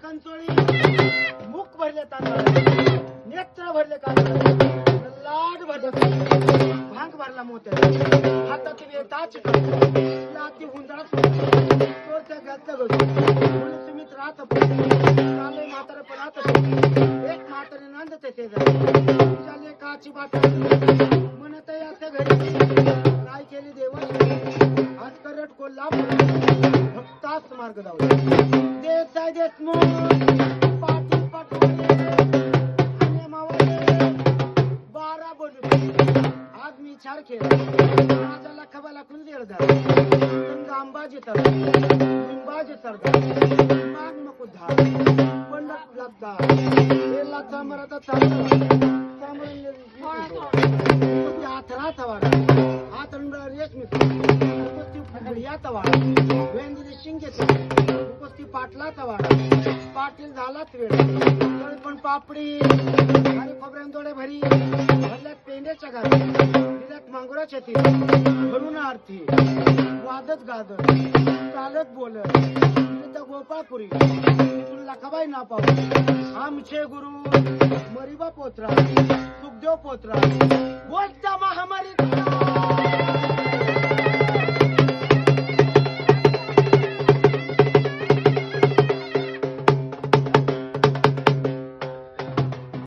कंचोळी मुख भरले तांदळ नेत्र भरले कांदळ लाड भरले भांग भरला मोत्या हातात वेताच लाती हुंदळा तो त्या गद्द गजू सुमित राहत चालय म्हातारे पण राहत एक म्हातारे नांदते ते तुझ्या लेकाची बात म्हणत याच्या घरी काय केली देवाची आज करट कोल्हापूर भक्ताच मार्ग दावला देसाई देशमुख पाटील पटोले आणि मावळे 12 बोलू आज मी चार केला राजाला खबाला कुंदेळ झाला अंबाजी तर लिंबाजी सरदार माग नको धार पंडत लागता हे लाथा मराठा चालला हात वाडा हात रेशमी याचा वाडा वेंदिरी शिंगेचा उपस्थित पाटलाचा वाडा पाटील झालाच वेळ तरी पण पापडी आणि खोबऱ्यांदोडे भरी भरल्यात पेंड्याच्या गाडी दिल्यात मांगुराच्या ती म्हणून आरती वादत गादत चालत बोलत तिथं गोपाळपुरी तिथून लखाबाई नापाव आमचे गुरु मरिबा पोत्रा सुखदेव पोत्रा बोलता महामारी